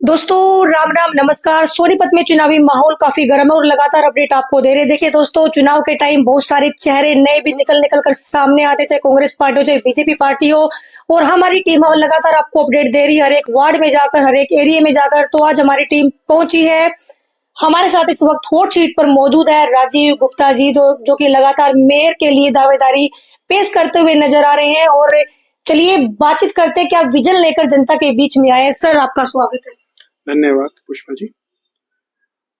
दोस्तों राम राम नमस्कार। सोनीपत में चुनावी माहौल काफी गर्म है और लगातार अपडेट आपको दे रहे। देखिए दोस्तों, चुनाव के टाइम बहुत सारे चेहरे नए भी निकल निकल कर सामने आते, चाहे कांग्रेस पार्टी हो चाहे बीजेपी पार्टी हो, और हमारी टीम लगातार आपको अपडेट दे रही है हर एक वार्ड में जाकर, हर एक एरिया में जाकर। तो आज हमारी टीम पहुंची है। हमारे साथ इस वक्त हॉट सीट पर मौजूद है राजीव गुप्ता जी, जो कि लगातार मेयर के लिए दावेदारी पेश करते हुए नजर आ रहे हैं। और चलिए बातचीत करते हैं, क्या विजन लेकर जनता के बीच में आए। सर आपका स्वागत है। धन्यवाद पुष्पा जी।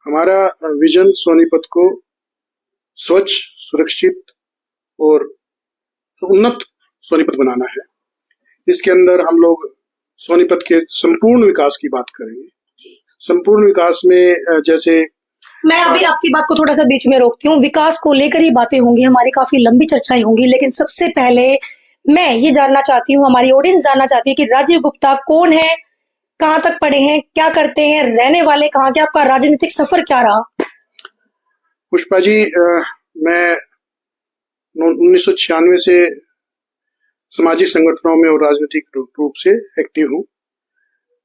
हमारा विजन सोनीपत को स्वच्छ, सुरक्षित और उन्नत सोनीपत बनाना है। इसके अंदर हम लोग सोनीपत के संपूर्ण विकास की बात करेंगे। संपूर्ण विकास में जैसे मैं अभी आपकी बात को थोड़ा सा बीच में रोकती हूँ। विकास को लेकर ही बातें होंगी, हमारी काफी लंबी चर्चाएं होंगी, लेकिन सबसे पहले मैं ये जानना चाहती हूँ, हमारी ऑडियंस जानना चाहती है कि राजीव गुप्ता कौन है, कहाँ तक पढ़े हैं, क्या करते हैं, रहने वाले कहाँ के, आपका राजनीतिक सफर क्या रहा। पुष्पा जी, मैं 1996 से सामाजिक संगठनों में और राजनीतिक रूप से एक्टिव हूँ।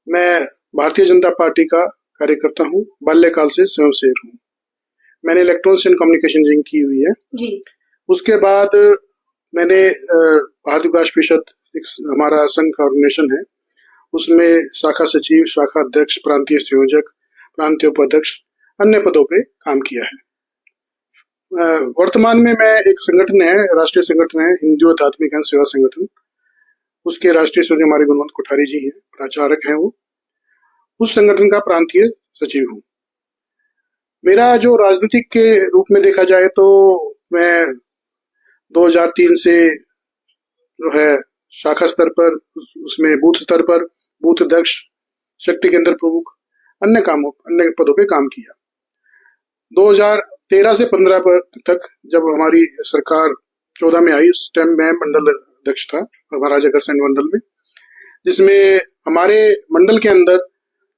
मैं भारतीय जनता पार्टी का कार्यकर्ता हूँ, बाल्यकाल से स्वयंसेवक हूँ। मैंने इलेक्ट्रॉनिक्स एंड कम्युनिकेशन इंजीनियरिंग की हुई है जी। उसके बाद मैंने भारतीय विकास परिषद, हमारा संघ का ऑर्गेनाइजेशन है, उसमें शाखा सचिव, शाखा अध्यक्ष, प्रांतीय संयोजक, प्रांतीय उपाध्यक्ष, अन्य पदों पे काम किया है। वर्तमान में मैं एक संगठन है, राष्ट्रीय संगठन है हिंदू आध्यात्मिक एवं सेवा संगठन, उसके राष्ट्रीय सचिव हमारे गुणवंत कोठारी जी हैं, प्राचार्य हैं वो। उस संगठन का प्रांतीय सचिव हूँ। मेरा जो राजनीतिक के रूप में देखा जाए तो मैं 2003 से जो है शाखा स्तर पर, उसमें बूथ स्तर पर बूथ अध्यक्ष, शक्ति केंद्र प्रमुख, अन्य पदों पे काम किया। 2013 से 15 तक जब हमारी सरकार 14 में आई, उस टाइम मैं मंडल अध्यक्ष था महाराजा अग्रसेन मंडल में, जिसमें हमारे मंडल के अंदर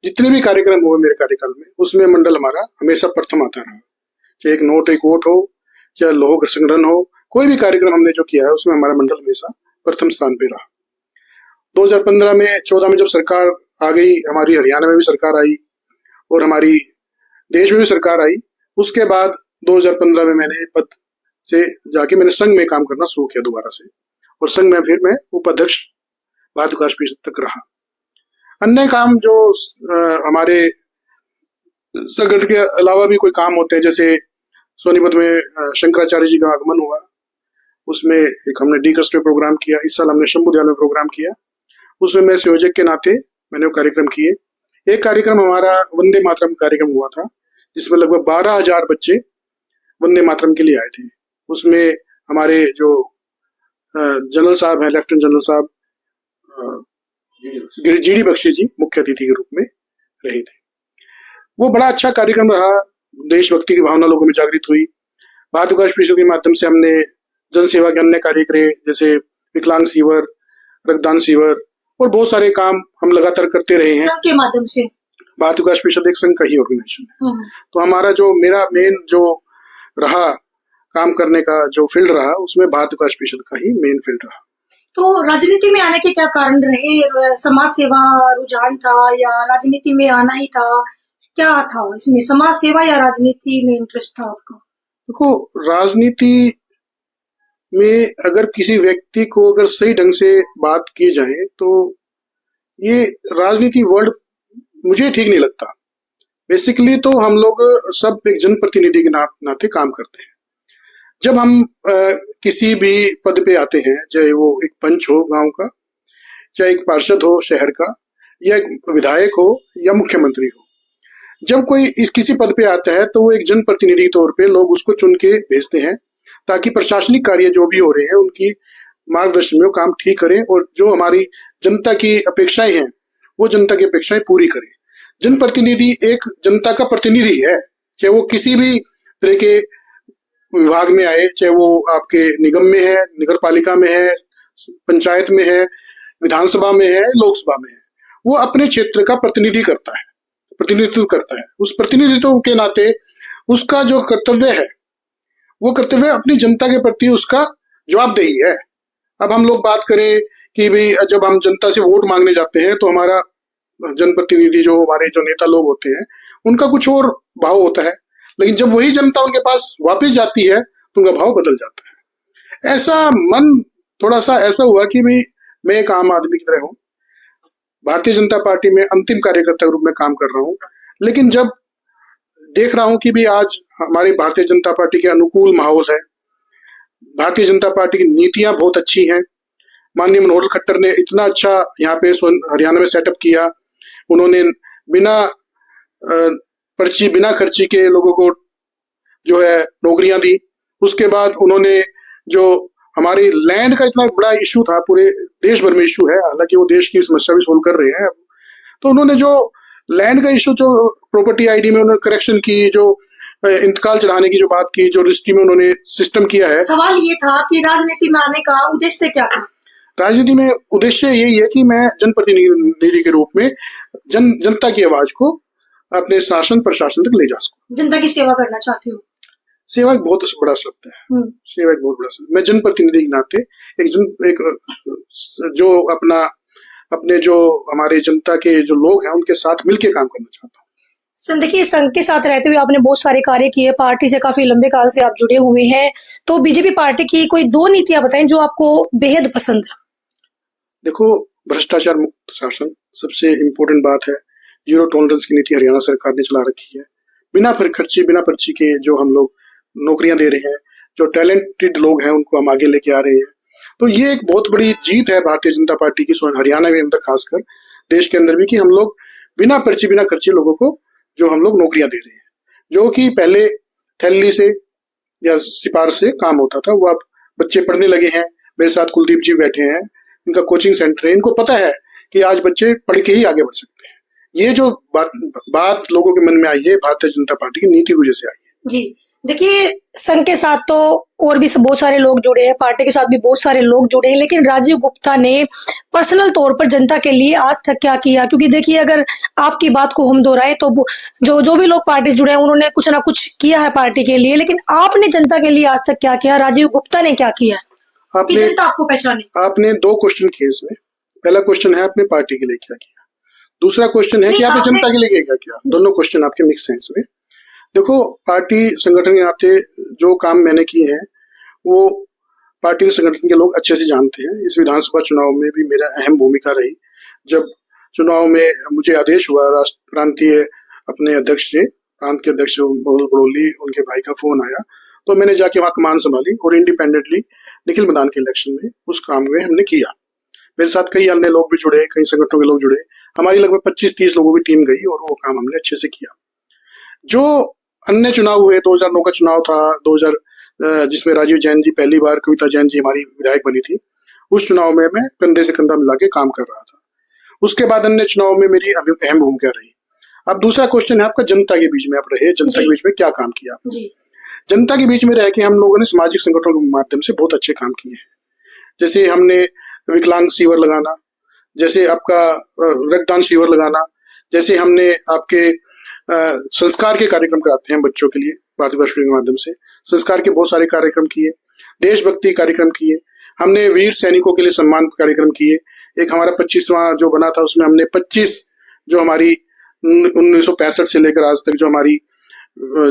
जितने भी कार्यक्रम हुए मेरे कार्यकाल में, उसमें मंडल हमारा हमेशा प्रथम आता रहा। चाहे एक नोट एक वोट हो, चाहे लोह संग्रहण हो, कोई भी कार्यक्रम हमने जो किया है उसमें हमारा मंडल हमेशा प्रथम स्थान पे रहा। 2015 में 14 में जब सरकार आ गई, हमारी हरियाणा में भी सरकार आई और हमारी देश में भी सरकार आई, उसके बाद 2015 में मैंने पद से जाके मैंने संघ में काम करना शुरू किया दोबारा से, और संघ में फिर मैं उपाध्यक्ष भारत विकास परिषद तक रहा। अन्य काम जो हमारे संगठन के अलावा भी कोई काम होते हैं, जैसे सोनीपत में शंकराचार्य जी का आगमन हुआ, उसमें एक हमने डीकस्टर प्रोग्राम किया। इस साल हमने शंभू दयाल में प्रोग्राम किया, उसमें मैं संयोजक के नाते मैंने वो कार्यक्रम किए। एक कार्यक्रम हमारा वंदे मातरम कार्यक्रम हुआ था, जिसमें लगभग 12,000 बच्चे वंदे मातरम के लिए आए थे। उसमें हमारे जो जनरल साहब हैं, लेफ्टिनेंट जनरल साहब जीडी बख्शी जी मुख्य अतिथि के रूप में रहे थे। वो बड़ा अच्छा कार्यक्रम रहा, देशभक्ति की भावना लोगों में जागृत हुई। भारत विकास परिषद के माध्यम से हमने जन सेवा के अन्य कार्य करे, जैसे विकलांग शिविर, रक्तदान शिविर और बहुत सारे काम हम लगातार करते रहे हैं संघ के माध्यम से। भारत विकास परिषद एक संघ का ही ऑर्गेनाइजेशन है। तो हमारा जो मेरा मेन जो रहा काम करने का जो फील्ड रहा, उसमें भारत विकास परिषद का ही मेन फील्ड रहा। तो राजनीति में आने के क्या कारण रहे? समाज सेवा रुझान था या राजनीति में आना ही था? क्या था इसमें, समाज सेवा या राजनीति में इंटरेस्ट था आपका? देखो, राजनीति में अगर किसी व्यक्ति को अगर सही ढंग से बात की जाए तो ये राजनीति वर्ड मुझे ठीक नहीं लगता। बेसिकली तो हम लोग सब एक जनप्रतिनिधि के नाते काम करते हैं। जब हम किसी भी पद पे आते हैं, चाहे वो एक पंच हो गांव का, चाहे एक पार्षद हो शहर का, या एक विधायक हो या मुख्यमंत्री हो, जब कोई इस किसी पद पे आता है तो वो एक जनप्रतिनिधि के तौर पे लोग उसको चुन के भेजते हैं, ताकि प्रशासनिक कार्य जो भी हो रहे हैं उनकी मार्गदर्शन में वो काम ठीक करें और जो हमारी जनता की अपेक्षाएं हैं वो जनता की अपेक्षाएं पूरी करें। जनप्रतिनिधि एक जनता का प्रतिनिधि है, चाहे वो किसी भी तरह के विभाग में आए, चाहे वो आपके निगम में है, नगर पालिका में है, पंचायत में है, विधानसभा में है, लोकसभा में है, वो अपने क्षेत्र का प्रतिनिधित्व करता है। उस प्रतिनिधित्व के नाते उसका जो कर्तव्य है, वो कर्तव्य अपनी जनता के प्रति उसका जवाबदेही है। अब हम लोग बात करें कि भाई जब हम जनता से वोट मांगने जाते हैं तो हमारा जनप्रतिनिधि जो हमारे जो नेता लोग होते हैं उनका कुछ और भाव होता है, लेकिन जब वही जनता उनके पास वापस जाती है तो उनका भाव बदल जाता है। ऐसा मन थोड़ा सा ऐसा हुआ कि भाई मैं एक आम आदमी की तरह हूँ, भारतीय जनता पार्टी में अंतिम कार्यकर्ता के रूप में काम कर रहा हूँ, लेकिन जब देख रहा हूँ कि भी आज हमारी भारतीय जनता पार्टी के अनुकूल माहौल है, भारतीय जनता पार्टी की नीतियां बहुत अच्छी हैं, माननीय मनोहर खट्टर ने इतना अच्छा यहाँ पे हरियाणा में सेटअप किया, उन्होंने बिना पर्ची बिना खर्ची के लोगों को जो है नौकरियां दी। उसके बाद उन्होंने जो हमारी लैंड का इतना बड़ा इशू था, पूरे देश भर में इशू है, हालांकि वो देश की समस्या भी सोल्व कर रहे हैं, तो उन्होंने जो लैंड का इशू, जो प्रॉपर्टी आईडी में उन्होंने करेक्शन की, जो इंतकाल चढ़ाने की जो बात की, जो रजिस्ट्री में उन्होंने सिस्टम किया है। सवाल ये था कि राजनीति में आने का उद्देश्य क्या था? राजनीति में उद्देश्य यही है कि मैं जनप्रतिनिधि के रूप में जनता की आवाज को अपने शासन प्रशासन तक ले जा सकूं। जनता की सेवा करना चाहती हूँ। सेवा एक बहुत बड़ा शब्द है, सेवा एक बहुत बड़ा शब्द। मैं जनप्रतिनिधि के नाते एक जो अपने जो हमारे जनता के जो लोग हैं उनके साथ मिलकर काम करना चाहता हूँ। सर देखिए, संघ के साथ रहते हुए आपने बहुत सारे कार्य किए, पार्टी से काफी लंबे काल से आप जुड़े हुए हैं, तो बीजेपी पार्टी की कोई 2 नीतियां बताएं जो आपको बेहद पसंद है। देखो, भ्रष्टाचार मुक्त शासन सबसे इम्पोर्टेंट बात है। जीरो टॉलरेंस की नीति हरियाणा सरकार ने चला रखी है। बिना पर्ची के जो हम लोग नौकरियां दे रहे हैं, जो टैलेंटेड लोग हैं उनको हम आगे लेके आ रहे हैं, तो ये एक बहुत बड़ी जीत है भारतीय जनता पार्टी की, हरियाणा में अंदर खासकर, देश के अंदर भी, कि हम लोग बिना खर्चे लोगों को जो हम लोग नौकरियां दे रहे हैं, जो कि पहले थैली से या सिपार से काम होता था, वो अब बच्चे पढ़ने लगे हैं। मेरे साथ कुलदीप जी बैठे हैं, इनका कोचिंग सेंटर है, इनको पता है कि आज बच्चे पढ़ के ही आगे बढ़ सकते हैं। ये जो बात लोगों के मन में आई है, भारतीय जनता पार्टी की नीति की वजह से आई है। जी देखिए, संघ के साथ तो और भी बहुत सारे लोग जुड़े हैं, पार्टी के साथ भी बहुत सारे लोग जुड़े हैं, लेकिन राजीव गुप्ता ने पर्सनल तौर पर जनता के लिए आज तक क्या किया? क्योंकि देखिए, अगर आपकी बात को हम दोहराए तो जो भी लोग पार्टी से जुड़े हैं उन्होंने कुछ ना कुछ किया है पार्टी के लिए, लेकिन आपने जनता के लिए आज तक क्या किया? राजीव गुप्ता ने क्या किया? जनता आपको पहचाने। आपने 2 क्वेश्चन किए इसमें। पहला क्वेश्चन है आपने पार्टी के लिए क्या किया, दूसरा क्वेश्चन है कि आपने जनता के लिए क्या किया। दोनों क्वेश्चन आपके मिक्स हैं इसमें। देखो, पार्टी संगठन के नाते जो काम मैंने किए हैं वो पार्टी संगठन के लोग अच्छे से जानते हैं। इस विधानसभा चुनाव में भी मेरा अहम भूमिका रही। जब चुनाव में मुझे आदेश हुआ, राष्ट्र प्रांतीय अपने अध्यक्ष से, प्रांत के अध्यक्ष मोहल बड़ोली, उनके भाई का फोन आया, तो मैंने जाके वहां कमान संभाली और इंडिपेंडेंटली निखिल मैदान के इलेक्शन में उस काम में हमने किया। मेरे साथ कई अन्य लोग भी जुड़े, कई संगठनों के लोग जुड़े, हमारी लगभग 25-30 लोगों की टीम गई और वो काम हमने अच्छे से किया। जो अन्य चुनाव हुए, 2009 का चुनाव था, 2000 जिसमें राजीव जैन जी पहली बार, कविता जैन जी हमारी विधायक बनी थी, उस चुनाव में मैं कंधे से कंधा मिला के काम कर रहा था। उसके बाद अन्य चुनाव में मेरी अहम भूमिका रही। अब दूसरा क्वेश्चन है आपका, जनता के बीच में आप रहे, जनता के बीच में क्या काम किया? जनता के बीच में रह के हम लोगों ने सामाजिक संगठनों के माध्यम से बहुत अच्छे काम किए हैं। जैसे हमने विकलांग शिविर लगाना, जैसे आपका रक्तदान शिविर लगाना, जैसे हमने आपके संस्कार के कार्यक्रम कराते हैं बच्चों के लिए, भारतीय वर्ष के माध्यम से संस्कार के बहुत सारे कार्यक्रम किए, देशभक्ति कार्यक्रम किए, हमने वीर सैनिकों के लिए सम्मान कार्यक्रम किए। एक हमारा 25वां जो बना था उसमें हमने 25 जो हमारी 1965 से लेकर आज तक जो हमारी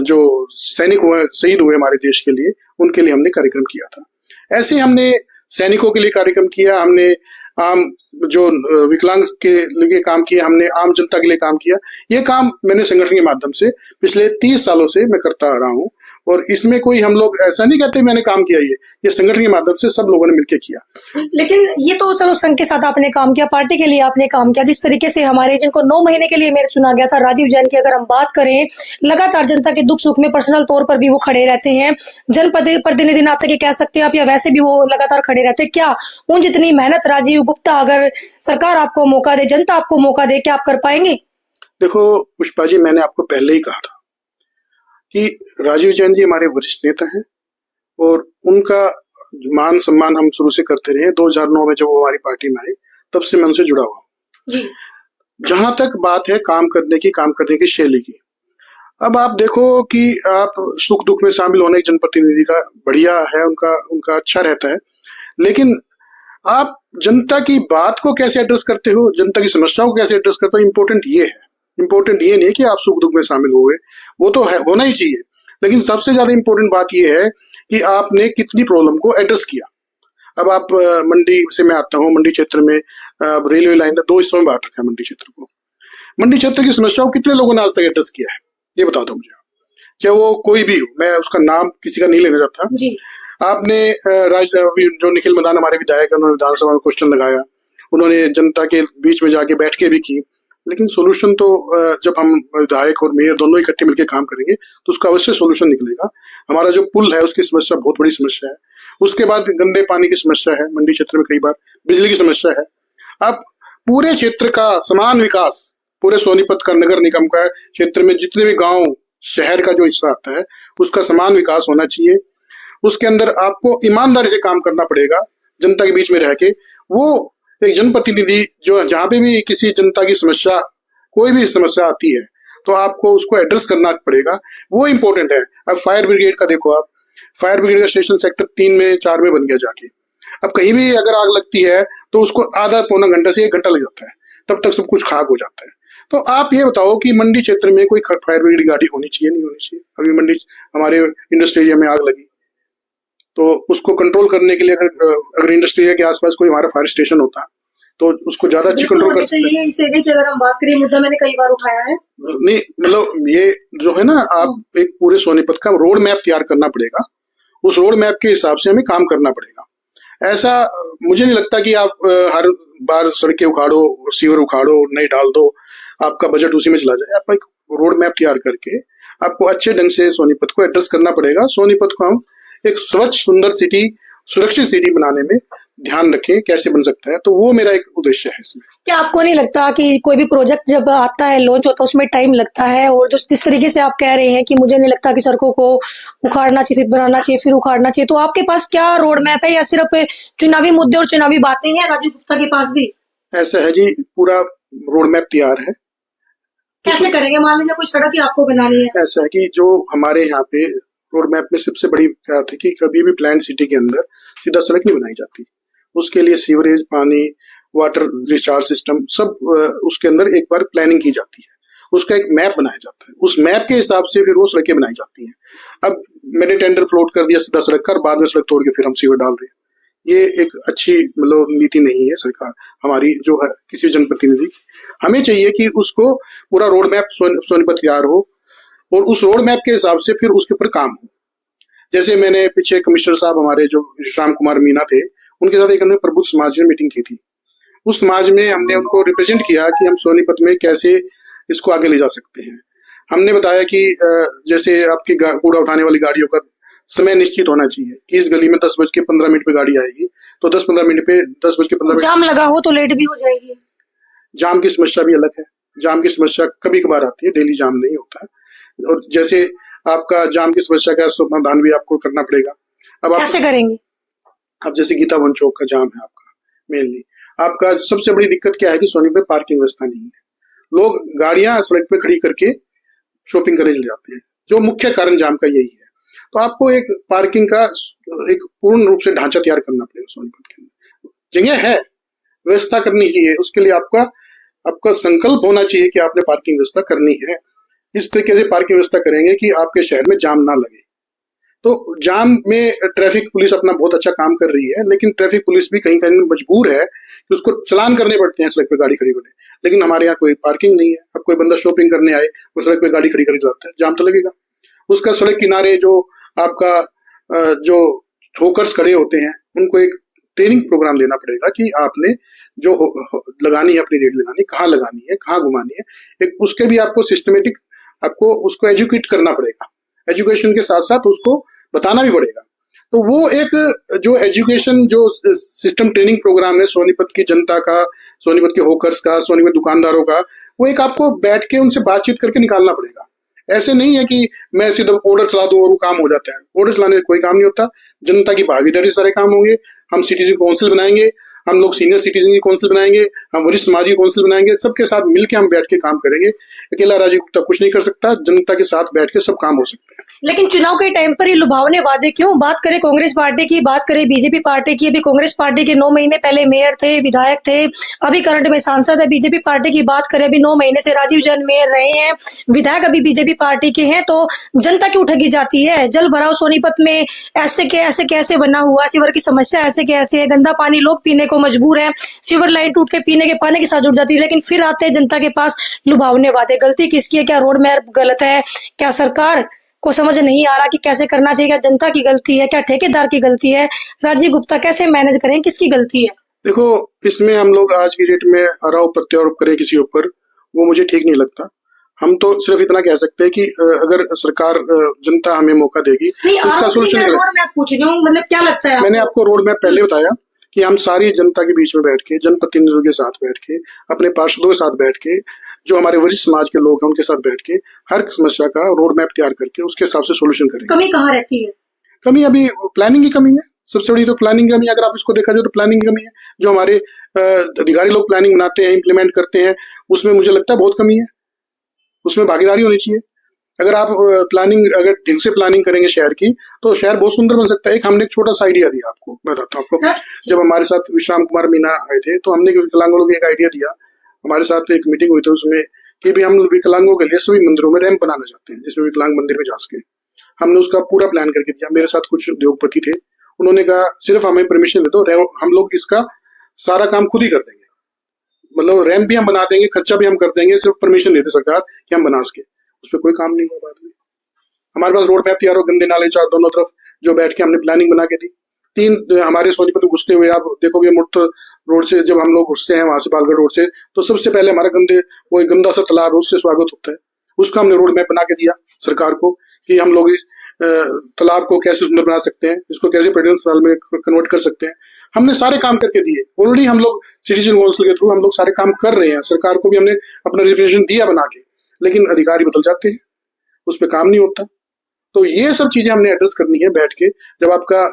जो सैनिक हुए, शहीद हुए हमारे देश के लिए, उनके लिए हमने कार्यक्रम किया था। ऐसे हमने सैनिकों के लिए कार्यक्रम किया, हमने आम जो विकलांग के लिए काम किया, हमने आम जनता के लिए काम किया। ये काम मैंने संगठन के माध्यम से पिछले 30 सालों से मैं करता आ रहा हूँ, और इसमें कोई हम लोग ऐसा नहीं कहते मैंने काम किया, ये संगठन के माध्यम से सब लोगों ने मिलकर किया। लेकिन ये तो चलो संघ के साथ आपने काम किया, पार्टी के लिए आपने काम किया, जिस तरीके से हमारे जिनको 9 महीने के लिए मेरे चुना गया था, राजीव जैन की अगर हम बात करें, लगातार जनता के दुख सुख में पर्सनल तौर पर भी वो खड़े रहते हैं, जनप्रतिनिधि नाते के कह सकते हैं आप, या वैसे भी वो लगातार खड़े रहते हैं। क्या उन जितनी मेहनत राजीव गुप्ता, अगर सरकार आपको मौका दे, जनता आपको मौका दे, क्या आप कर पाएंगे? देखो पुष्पा जी, मैंने आपको पहले ही कहा था कि राजीव जैन जी हमारे वरिष्ठ नेता हैं और उनका मान सम्मान हम शुरू से करते रहे। 2009 में जब वो हमारी पार्टी में आए तब से मैं उनसे जुड़ा हुआ हूँ। जहां तक बात है काम करने की शैली की, अब आप देखो कि आप सुख दुख में शामिल होने जनप्रतिनिधि का बढ़िया है, उनका अच्छा रहता है, लेकिन आप जनता की बात को कैसे एड्रेस करते हो, जनता की समस्याओं को कैसे एड्रेस करते हो, इंपॉर्टेंट ये है। इंपॉर्टेंट ये नहीं है कि आप सुख दुख में शामिल हुए, वो तो है, होना ही चाहिए, लेकिन सबसे ज्यादा इंपॉर्टेंट बात ये है कि आपने कितनी प्रॉब्लम को एड्रेस किया। अब आप मंडी से मैं आता हूँ, मंडी क्षेत्र में रेलवे लाइन ने 2 हिस्सों में बांट रखा है मंडी क्षेत्र को। मंडी क्षेत्र की समस्याओं कितने लोगों ने आज तक एड्रेस किया है, ये बता दो मुझे, चाहे वो कोई भी हो, मैं उसका नाम किसी का नहीं लेना चाहता जी। आपने जो निखिल मदान हमारे विधायक, उन्होंने विधानसभा में क्वेश्चन लगाया, उन्होंने जनता के बीच में जाके बैठ के भी की, लेकिन सोल्यूशन तो जब हम विधायक और मेयर दोनों इकट्ठे मिलकर काम करेंगे तो उसका अवश्य सोल्यूशन निकलेगा। हमारा जो पुल है उसकी समस्या बहुत बड़ी समस्या है, उसके बाद गंदे पानी की समस्या है, मंडी क्षेत्र में कई बार बिजली की समस्या है। अब पूरे क्षेत्र का समान विकास, पूरे सोनीपत का, नगर निगम का क्षेत्र में जितने भी गांव शहर का जो हिस्सा आता है उसका समान विकास होना चाहिए। उसके अंदर आपको ईमानदारी से काम करना पड़ेगा, जनता के बीच में रह के। वो एक जनप्रतिनिधि जो जहां पे भी किसी जनता की समस्या, कोई भी समस्या आती है तो आपको उसको एड्रेस करना पड़ेगा, वो इंपॉर्टेंट है। अब फायर ब्रिगेड का देखो, आप फायर ब्रिगेड का स्टेशन सेक्टर 3 में 4 में बन गया जाके। अब कहीं भी अगर आग लगती है तो उसको आधा पौना घंटा से 1 घंटा लग जाता है, तब तक सब कुछ खाक हो जाता है। तो आप ये बताओ कि मंडी क्षेत्र में कोई फायर ब्रिगेड गाड़ी होनी चाहिए, नहीं होनी चाहिए? अभी मंडी हमारे इंडस्ट्री एरिया में आग लगी तो उसको कंट्रोल करने के लिए अगर इंडस्ट्री एरिया के आसपास कोई हमारा फायर स्टेशन होता तो उसको ज्यादा अच्छी कंट्रोल कर सकते हैं। इस एरिया की अगर हम बात करें, मुद्दा मैंने कई बार उठाया है। नहीं, मतलब ये जो है ना, आप एक पूरे सोनीपत का रोड मैप तैयार करना पड़ेगा, उस रोड मैप के हिसाब से हमें काम करना पड़ेगा। ऐसा मुझे नहीं लगता कि आप हर बार सड़कें उखाड़ो, सीवर उखाड़ो, नई डाल दो, आपका बजट उसी में चला जाए। आप एक रोड मैप तैयार करके आपको अच्छे ढंग से सोनीपत को एड्रेस करना पड़ेगा। सोनीपत को हम एक स्वच्छ, सुंदर सिटी, सुरक्षित सिटी बनाने में ध्यान रखें, कैसे बन सकता है, तो वो मेरा एक उद्देश्य है इसमें। क्या आपको नहीं लगता कि कोई भी प्रोजेक्ट जब आता है, लॉन्च होता है, उसमें टाइम लगता है, और जिस तरीके से आप कह रहे हैं कि मुझे नहीं लगता कि सड़कों को उखाड़ना चाहिए, फिर बनाना चाहिए, फिर उखाड़ना चाहिए, तो आपके पास क्या रोड मैप है, या सिर्फ चुनावी मुद्दे और चुनावी बातें हैं राजीव गुप्ता के पास भी? ऐसा है जी, पूरा रोड मैप तैयार है। कैसे करेंगे? मान लीजिए कोई सड़क ही आपको बनानी है। ऐसा है कि जो हमारे यहाँ पे रोड मैप में सबसे बड़ी बात है कि कभी भी प्लान सिटी के अंदर सीधा सड़क नहीं बनाई जाती, उसके लिए सीवरेज, पानी, वाटर रिचार्ज सिस्टम सब उसके अंदर एक बार प्लानिंग की जाती है, उसका एक मैप बनाया जाता है, उस मैप के हिसाब से फिर वो सड़कें बनाई जाती हैं। अब मैंने टेंडर फ्लोट कर दिया सीधा सड़क का, और बाद में सड़क तोड़ के फिर हम सीवर डाल रहे हैं, ये एक अच्छी नीति नहीं है सरकार हमारी जो है किसी जनप्रतिनिधि। हमें चाहिए कि उसको पूरा रोड मैप सोनीपत तैयार हो और उस रोड मैप के हिसाब से फिर उसके ऊपर काम हो। जैसे मैंने पीछे कमिश्नर साहब हमारे जो श्याम कुमार मीना थे, उनके साथ एक हमने प्रबुद्ध समाज में मीटिंग की थी। उस समाज में हमने उनको रिप्रेजेंट किया कि हम सोनीपत में कैसे इसको आगे ले जा सकते हैं। हमने बताया कि जैसे आपकी कूड़ा उठाने वाली गाड़ियों का समय निश्चित होना चाहिए कि इस गली में 10:15 पे गाड़ी आएगी, तो 10:15 पे 10:15 जाम लगा हो तो लेट भी हो जाएगी। जाम की समस्या भी अलग है, जाम की समस्या कभी कभार आती है, डेली जाम नहीं होता है। और जैसे आपका जाम की समस्या का समाधान भी आपको करना पड़ेगा। अब आप कैसे करेंगे? अब जैसे गीता वन चौक का जाम है आपका, मेनली आपका सबसे बड़ी दिक्कत क्या है कि सोनीपत में पार्किंग व्यवस्था नहीं है, लोग गाड़ियां सड़क पे खड़ी करके शॉपिंग करने चले जाते हैं, जो मुख्य कारण जाम का यही है। तो आपको एक पार्किंग का एक पूर्ण रूप से ढांचा तैयार करना पड़ेगा सोनीपत के अंदर। जगह है, व्यवस्था करनी चाहिए, उसके लिए आपका संकल्प होना चाहिए कि आपने पार्किंग व्यवस्था करनी है। इस तरीके से पार्किंग व्यवस्था करेंगे कि आपके शहर में जाम ना लगे। तो जाम में ट्रैफिक पुलिस अपना बहुत अच्छा काम कर रही है, लेकिन ट्रैफिक पुलिस भी कहीं कहीं मजबूर है कि उसको चलान करने पड़ते हैं सड़क पे गाड़ी खड़ी करने, लेकिन हमारे यहाँ कोई पार्किंग नहीं है। अब कोई बंदा शॉपिंग करने आए, वो सड़क पे गाड़ी खड़ी करके जाता है, जाम तो लगेगा। उसका सड़क किनारे जो आपका जो होकर्स खड़े होते हैं, उनको एक ट्रेनिंग प्रोग्राम देना पड़ेगा कि आपने जो लगानी है, अपनी रेड लगानी, कहाँ लगानी है, कहाँ घुमानी है, एक उसके भी आपको सिस्टमेटिक आपको उसको एजुकेट करना पड़ेगा। एजुकेशन के साथ साथ उसको बताना भी पड़ेगा। तो वो एक जो एजुकेशन जो सिस्टम ट्रेनिंग प्रोग्राम है सोनीपत की जनता का, सोनीपत के होकर्स का, सोनीपत दुकानदारों का, वो एक आपको बैठ के उनसे बातचीत करके निकालना पड़ेगा। ऐसे नहीं है कि मैं सीधा ऑर्डर चला दूं और वो काम हो जाता है। ऑर्डर चलाने से कोई काम नहीं होता, जनता की भागीदारी सारे काम होंगे। हम सिटीजन काउंसिल बनाएंगे, हम लोग सीनियर सिटीजन की काउंसिल बनाएंगे, हम वरिष्ठ समाजी काउंसिल बनाएंगे, सबके साथ मिलकर हम बैठ के काम करेंगे। अकेला राजीव गुप्ता कुछ नहीं कर सकता, जनता के साथ बैठ के सब काम हो सकते हैं। लेकिन चुनाव के टाइम पर ये लुभावने वादे क्यों? बात करें कांग्रेस पार्टी की, बात करें बीजेपी पार्टी की, अभी कांग्रेस पार्टी के 9 महीने पहले मेयर थे, विधायक थे, अभी करंट में सांसद है। बीजेपी पार्टी की बात करें, अभी 9 महीने से राजीव जैन मेयर रहे हैं, विधायक अभी बीजेपी पार्टी के हैं। तो जनता क्यों ठगी जाती है? जल भराव सोनीपत में ऐसे कैसे बना हुआ? सीवर की समस्या ऐसे कैसे है? गंदा पानी लोग पीने को मजबूर है, सीवर लाइन टूट के पीने के पानी के साथ जुड़ जाती है, लेकिन फिर आते हैं जनता के पास लुभावने वादे। गलती किसकी है? क्या रोड मैप गलत है? क्या सरकार को समझ नहीं आ रहा कि कैसे करना चाहिए? क्या जनता की गलती है? क्या ठेकेदार की गलती है? राजीव गुप्ता कैसे मैनेज करें? किसकी गलती है? देखो, इसमें हम लोग आज की डेट में आरोप प्रत्यारोप करें किसी ऊपर, वो मुझे ठीक नहीं लगता। हम तो सिर्फ इतना कह सकते हैं कि अगर सरकार जनता हमें मौका देगी नहीं, तो उसका सोल्यूशन करें। रोड मैप पूछ रही हूँ, मतलब क्या लगता है? मैंने आपको रोड मैप पहले बताया कि हम सारी जनता के बीच में बैठ के, जनप्रतिनिधियों के साथ बैठ के, अपने पार्षदों के साथ बैठ के, जो हमारे वरिष्ठ समाज के लोग हैं उनके साथ बैठ के हर समस्या का रोड मैप तैयार करके उसके हिसाब से सोल्यूशन करेंगे। कमी कहाँ रहती है? कमी अभी प्लानिंग की कमी है, सबसे बड़ी तो प्लानिंग की कमी है। अगर आप इसको देखा जाए तो प्लानिंग की कमी है। जो हमारे अधिकारी लोग प्लानिंग बनाते हैं, इम्प्लीमेंट करते हैं, उसमें मुझे लगता है बहुत कमी है। उसमें भागीदारी होनी चाहिए। अगर आप प्लानिंग अगर ढंग से प्लानिंग करेंगे शहर की, तो शहर बहुत सुंदर बन सकता है। हमने एक छोटा सा आइडिया दिया आपको, मैं बताता हूँ आपको। जब हमारे साथ विश्राम कुमार मीना आए थे तो हमने विकलांगों को एक आइडिया दिया। हमारे साथ एक मीटिंग हुई थी उसमें कि भी हम विकलांगों के लिए सभी मंदिरों में रैंप बनाना चाहते हैं, जिसमें विकलांग मंदिर में जा सके। हमने उसका पूरा प्लान करके दिया। मेरे साथ कुछ उद्योगपति थे, उन्होंने कहा सिर्फ हमें परमिशन दे दो, हम लोग इसका सारा काम खुद ही कर देंगे। मतलब रैंप भी हम बना देंगे, खर्चा भी हम कर देंगे, सिर्फ परमिशन दे दे सरकार कि हम बना सके। उस पर कोई काम नहीं हुआ। बाद में हमारे पास रोड मैप तैयार हो, गंदे नाले चार दोनों तरफ, जो बैठ के हमने प्लानिंग बना के दी। 3 हमारे सोनीपत में घुसते हुए आप देखोगे, मुक्त रोड से जब हम लोग घुसते हैं वहां से पालगढ़ रोड से, तो सबसे पहले हमारा वो गंदा सा तालाब है, उससे स्वागत होता है। उसका हमने रोड मैप बना के दिया सरकार को कि हम लोग इस तालाब को कैसे सुंदर बना सकते हैं, इसको कैसे पर्यटन स्थल में कन्वर्ट कर सकते हैं। हमने सारे काम करके दिए। ऑलरेडी हम लोग सिटीजन काउंसिल के थ्रू हम लोग सारे काम कर रहे हैं। सरकार को भी हमने अपना रिप्रेजेंटेशन दिया बना के, लेकिन अधिकारी बदल जाते हैं, उस पर काम नहीं होता। तो ये सब चीजें हमने एड्रेस करनी है बैठ के। जब आपका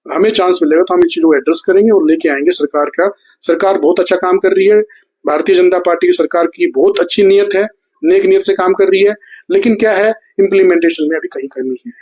हमें चांस मिलेगा तो हम इस चीजों को एड्रेस करेंगे और लेके आएंगे सरकार का। सरकार बहुत अच्छा काम कर रही है। भारतीय जनता पार्टी की सरकार की बहुत अच्छी नीयत है, नेक नीयत से काम कर रही है, लेकिन क्या है, इम्प्लीमेंटेशन में अभी कहीं कमी है।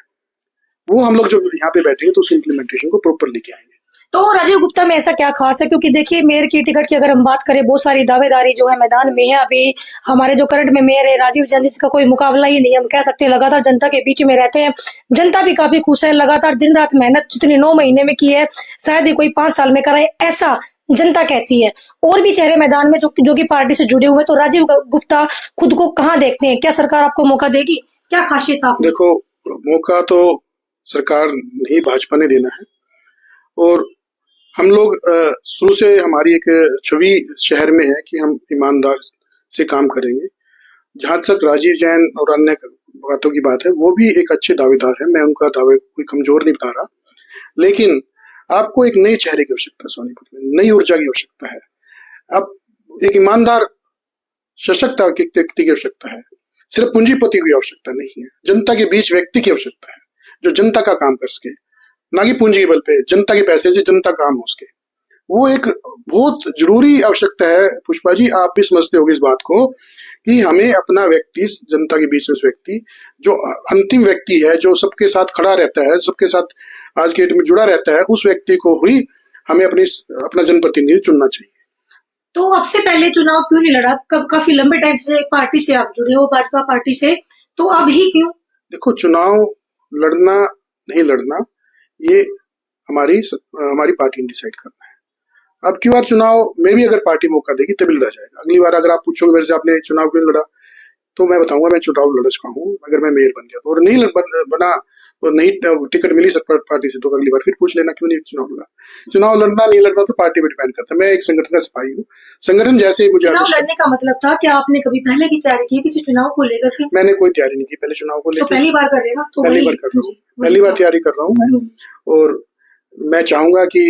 वो हम लोग जब यहाँ पे बैठेंगे तो उस इम्प्लीमेंटेशन को प्रॉपर लेके आएंगे। तो राजीव गुप्ता में ऐसा क्या खास है? क्योंकि देखिए, मेयर की टिकट की अगर हम बात करें, बहुत सारी दावेदारी जो है मैदान में है। अभी हमारे जो करंट में मेयर है राजीव जैन, जिसका कोई मुकाबला ही नहीं, हम कह सकते हैं लगातार जनता के बीच में रहते हैं। जनता भी काफी खुश है, लगातार दिन रात मेहनत जितनी 9 महीने में की है शायद ही कोई 5 साल में कराए, ऐसा जनता कहती है। और भी चेहरे मैदान में जो कि पार्टी से जुड़े हुए, तो राजीव गुप्ता खुद को कहाँ देखते हैं? क्या सरकार आपको मौका देगी? क्या खासियत आप? देखो, मौका तो सरकार नहीं, भाजपा ने देना है। और हम लोग शुरू से हमारी एक छवि शहर में है कि हम ईमानदार से काम करेंगे। जहां तक राजीव जैन और अन्य बातों की बात है, वो भी एक अच्छे दावेदार है, मैं उनका दावे कोई कमजोर नहीं बता रहा। लेकिन आपको एक नए चेहरे की आवश्यकता है सोनीपत में, नई ऊर्जा की आवश्यकता है। अब एक ईमानदार सशक्त व्यक्ति की आवश्यकता है, सिर्फ पूंजीपति की आवश्यकता नहीं है। जनता के बीच व्यक्ति की आवश्यकता है जो जनता का काम कर सके, ना कि पूंजी के बल पे, जनता के पैसे से जनता काम हो सके। वो एक बहुत जरूरी आवश्यकता है। पुष्पा जी, आप भी समझते होंगे इस बात को कि हमें अपना व्यक्ति, जनता के बीच में व्यक्ति जो अंतिम व्यक्ति है, जो सबके साथ खड़ा रहता है, सबके साथ आज के डेट में जुड़ा रहता है, उस व्यक्ति को ही हमें अपना जनप्रतिनिधि चुनना चाहिए। तो अब से पहले चुनाव क्यों नहीं लड़ा? काफी लंबे टाइम से पार्टी से आप जुड़े हो, भाजपा पार्टी से, तो अब ही क्यों? देखो, चुनाव लड़ना नहीं लड़ना ये हमारी पार्टी ने डिसाइड करना है। अब की बार चुनाव में भी अगर पार्टी मौका देगी तभी लड़ा जाएगा। अगली बार अगर आप पूछोगे मेरे से आपने चुनाव क्यों लड़ा, तो मैं बताऊंगा मैं चुनाव लड़ चुका हूँ। अगर मैं मेयर बन गया तो, और नहीं बना तो, नहीं टिकट मिली पार्टी से, तो अगली बार फिर पूछ लेना क्यों नहीं चुनाव लड़ा। चुनाव लड़ना नहीं लड़ना तो पार्टी पे डिपेंड करता है। मैं एक संगठन का सिपाही हूँ। संगठन जैसे ही मुझे लड़ने का मतलब था, क्या आपने कभी पहले भी तैयारी की किसी चुनाव को लेकर के? मैंने कोई तैयारी नहीं की पहले चुनाव को लेकर। तो पहली बार कर रहे हैं ना? तो पहली बार कर रहा हूँ, पहली बार तैयारी कर रहा हूँ मैं। और मैं चाहूंगा कि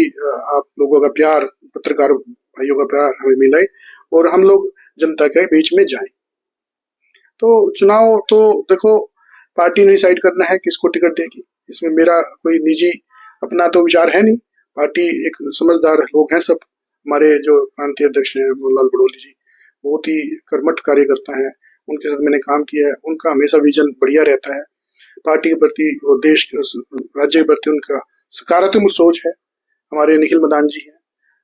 आप लोगों का प्यार, पत्रकार भाइयों का प्यार हमें मिले और हम लोग जनता के बीच में जाएं। तो चुनाव तो देखो, पार्टी ने डिसाइड करना है किसको टिकट देगी। इसमें मेरा कोई निजी अपना तो विचार है नहीं। पार्टी एक समझदार लोग हैं सब। हमारे जो प्रांतीय अध्यक्ष हैं मोहनलाल बड़ोली जी, बहुत ही कर्मठ कार्यकर्ता हैं, उनके साथ मैंने काम किया है। उनका हमेशा विजन बढ़िया रहता है। पार्टी के प्रति और देश राज्य के प्रति उनका सकारात्मक सोच है। हमारे निखिल मदान जी हैं,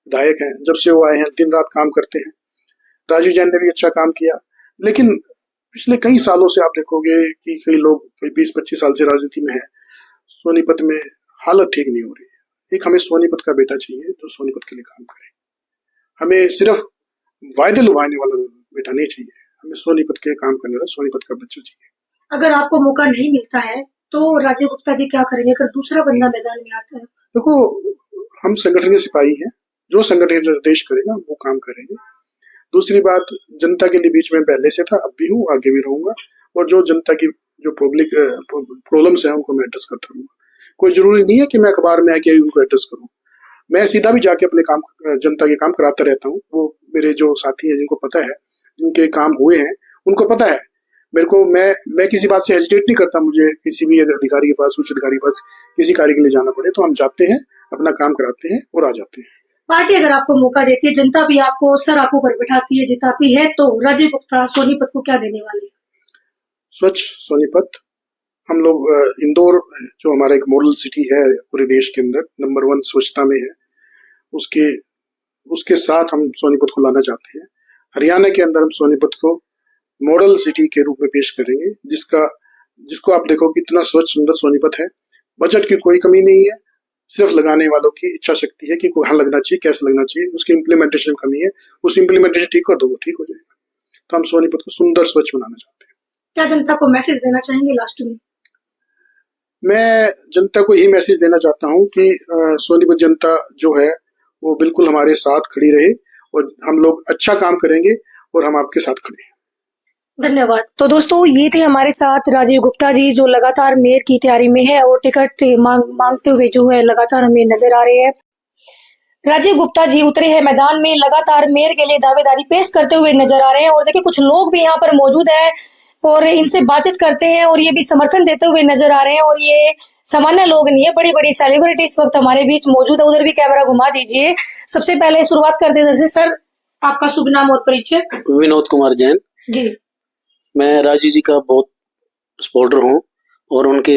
विधायक हैं, जब से वो आए हैं दिन रात काम करते हैं। राजीव जैन ने भी अच्छा काम किया, लेकिन पिछले कई सालों से आप देखोगे कि कई लोग 20-25 साल से राजनीति में है, सोनीपत में हालत ठीक नहीं हो रही है। एक हमें सोनीपत का बेटा चाहिए जो सोनीपत के लिए काम करे। हमें सिर्फ वायदे लुभाने वाला बेटा नहीं चाहिए, हमें सोनीपत के काम करने वाला सोनीपत का बच्चा चाहिए। अगर आपको मौका नहीं मिलता है तो राजीव गुप्ता जी क्या करेंगे अगर दूसरा बंदा मैदान में आता है? देखो, हम संगठन के सिपाही हैं, जो संगठन निर्देश करेगा वो काम करेंगे। दूसरी बात, जनता के लिए बीच में पहले से था, अब भी हूँ, आगे भी रहूंगा, और जो जनता की जो पब्लिक प्रॉब्लम्स है उनको मैं एड्रेस करता रहूंगा। कोई जरूरी नहीं है कि मैं अखबार में आके उनको एड्रेस करूं, मैं सीधा भी जाके अपने काम जनता के काम कराता रहता हूँ। वो मेरे जो साथी हैं जिनको पता है, जिनके काम हुए हैं उनको पता है। मेरे को मैं किसी बात से हेजिटेट नहीं करता। मुझे किसी भी अधिकारी के पास, उच्च अधिकारी के पास किसी कार्य के लिए जाना पड़े तो हम जाते हैं, अपना काम कराते हैं और आ जाते हैं। पार्टी अगर आपको मौका देती है, जनता भी आपको सर आंखों पर बिठाती है, जिताती है, तो राजीव गुप्ता सोनीपत को क्या देने वाले हैं? स्वच्छ सोनीपत। हम लोग इंदौर जो हमारा एक मॉडल सिटी है पूरे देश के अंदर, नंबर 1 स्वच्छता में है, उसके साथ हम सोनीपत को लाना चाहते हैं। हरियाणा के अंदर हम सोनीपत को मॉडल सिटी के रूप में पेश करेंगे, जिसको आप देखो कितना स्वच्छ सुंदर सोनीपत है। बजट की कोई कमी नहीं है, सिर्फ लगाने वालों की इच्छा शक्ति है कि कहाँ लगना चाहिए, कैसे लगना चाहिए। उसकी इम्प्लीमेंटेशन में कमी है, उस इम्प्लीमेंटेशन ठीक कर दो, वो ठीक हो जाएगा। तो हम सोनीपत को सुंदर स्वच्छ बनाना चाहते हैं। क्या जनता को मैसेज देना चाहेंगे लास्ट में? मैं जनता को यही मैसेज देना चाहता हूँ कि सोनीपत जनता जो है वो बिल्कुल हमारे साथ खड़ी रहे और हम लोग अच्छा काम करेंगे और हम आपके साथ खड़े हैं। धन्यवाद। तो दोस्तों, ये थे हमारे साथ राजीव गुप्ता जी, जो लगातार मेयर की तैयारी में है और टिकट मांगते हुए जो है लगातार हमें नजर आ रहे हैं। राजीव गुप्ता जी उतरे हैं मैदान में, लगातार मेयर के लिए दावेदारी पेश करते हुए नजर आ रहे हैं। और देखिए, कुछ लोग भी यहाँ पर मौजूद हैं और इनसे बातचीत करते हैं और ये भी समर्थन देते हुए नजर आ रहे हैं। और ये सामान्य लोग नहीं है, बड़ी बड़ी सेलिब्रिटी इस वक्त हमारे बीच मौजूद है। उधर भी कैमरा घुमा दीजिए। सबसे पहले शुरुआत करते हैं सर, आपका शुभ नाम और परिचय। विनोद कुमार जैन जी। मैं राजीव जी का बहुत सपोर्टर हूँ और उनके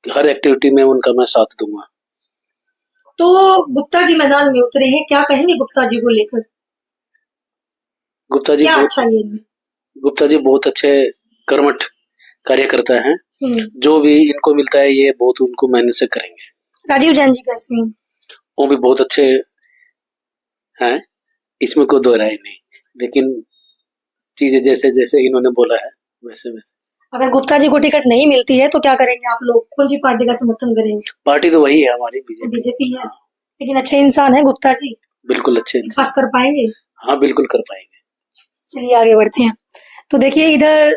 हर एक्टिविटी में उनका मैं साथ दूंगा। तो गुप्ता जी मैदान में उतरे हैं, क्या कहेंगे गुप्ता जी को लेकर? गुप्ता जी क्या अच्छा है इनमें? गुप्ता जी बहुत अच्छे कर्मठ कार्यकर्ता हैं। जो भी इनको मिलता है ये बहुत उनको मेहनत से करेंगे। राजीव जैन जी कैसे हैं? वो भी बहुत अच्छे हैं, इसमें कोई दो राय नहीं, लेकिन चीजें जैसे जैसे इन्होंने बोला है वैसे वैसे। अगर गुप्ता जी को टिकट नहीं मिलती है तो क्या करेंगे आप लोग? कौन सी पार्टी का समर्थन करेंगे? पार्टी तो वही है हमारी, बीजेपी है, लेकिन अच्छे इंसान है गुप्ता जी, बिल्कुल अच्छे पास कर पाएंगे? हाँ बिल्कुल कर पाएंगे। चलिए आगे बढ़ते हैं। तो देखिए, इधर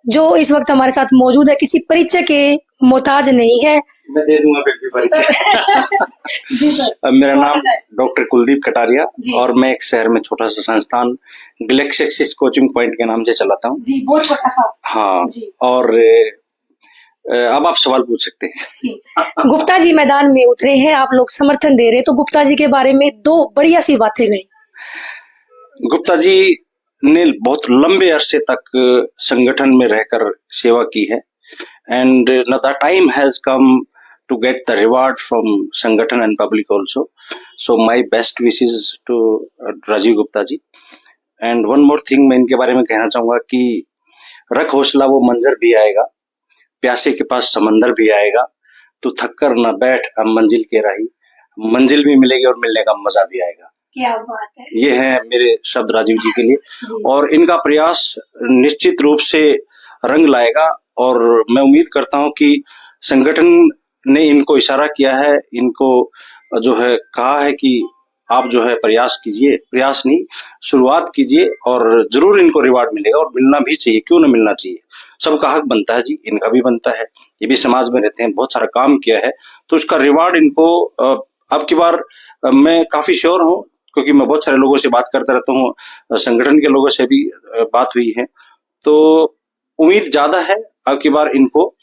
जो इस वक्त हमारे साथ मौजूद है किसी परिचय के मोहताज नहीं है। मैं दे दूंगा परिचय। जी सर। मेरा नाम डॉक्टर कुलदीप कटारिया और मैं एक शहर में छोटा सा संस्थान गैलेक्सिस कोचिंग पॉइंट के नाम से चलाता हूँ। जी, बहुत छोटा सा। हाँ जी। और अब आप सवाल पूछ सकते हैं। जी। गुप्ता जी मैदान में उतरे हैं, आप लोग समर्थन दे रहे हैं, तो गुप्ता जी के बारे में दो बढ़िया सी बातें गई। गुप्ता जी ने बहुत लंबे अरसे तक संगठन में रहकर सेवा की है and the time has come to get the reward from Sangathan and public also. So my best wishes to Rajiv Gupta ji. And one more thing मैं इनके बारे में कहना चाहूंगा कि रख हौसला वो मंजर भी आएगा, प्यासे के पास समंदर भी आएगा, तो थक कर न बैठ अब मंजिल के राही, मंजिल भी मिलेगी और मिलने का मजा भी आएगा। क्या बात है। ये है मेरे शब्द राजीव जी के लिए और इनका प्रयास निश्चित रूप से रंग लाएगा और मैं उम्मीद करता हूं कि संगठन ने इनको इशारा किया है, इनको जो है कहा है कि आप जो है प्रयास कीजिए, प्रयास नहीं शुरुआत कीजिए और जरूर इनको रिवार्ड मिलेगा और मिलना भी चाहिए, क्यों ना मिलना चाहिए। सबका हक बनता है जी, इनका भी बनता है, ये भी समाज में रहते हैं, बहुत सारा काम किया है, तो उसका रिवार्ड इनको अब की बार मैं काफी श्योर हूँ क्योंकि मैं बहुत सारे लोगों से बात करता रहता हूँ, संगठन के लोगों से भी बात हुई है, तो उम्मीद ज्यादा है अब की बार इनको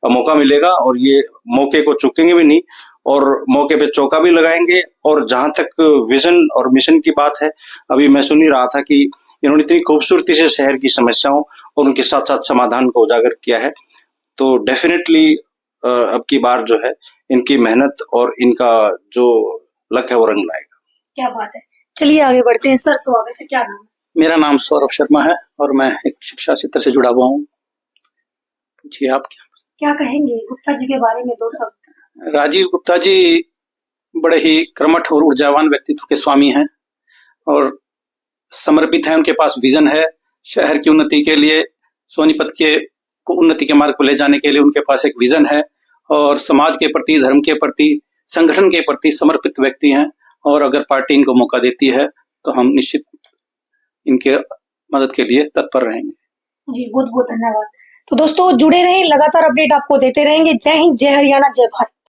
मौका मिलेगा और ये मौके को चूकेंगे भी नहीं और मौके पे चौका भी लगाएंगे। और जहां तक विजन और मिशन की बात है, अभी मैं सुन ही रहा था कि इन्होंने इतनी खूबसूरती से शहर की समस्याओं और उनके साथ साथ समाधान को उजागर किया है, तो डेफिनेटली अब की बार जो है इनकी मेहनत और इनका जो लक है वो रंग लाएगा। क्या बात है। चलिए आगे बढ़ते हैं। सर स्वागत है, क्या नाम है? मेरा नाम सौरभ शर्मा है और मैं एक शिक्षा क्षेत्र से जुड़ा हुआ हूँ। जी आप क्या कहेंगे गुप्ता जी के बारे में, दो शब्द? राजीव गुप्ता जी बड़े ही कर्मठ और ऊर्जावान व्यक्तित्व के स्वामी हैं और समर्पित हैं। उनके पास विजन है शहर की उन्नति के लिए, सोनीपत के को उन्नति के मार्ग पर ले जाने के लिए उनके पास एक विजन है और समाज के प्रति, धर्म के प्रति, संगठन के प्रति समर्पित व्यक्ति हैं। और अगर पार्टी इनको मौका देती है तो हम निश्चित इनके मदद के लिए तत्पर रहेंगे। जी बहुत बहुत धन्यवाद। तो दोस्तों जुड़े रहें, लगातार अपडेट आपको देते रहेंगे। जय हिंद, जय हरियाणा, जय भारत।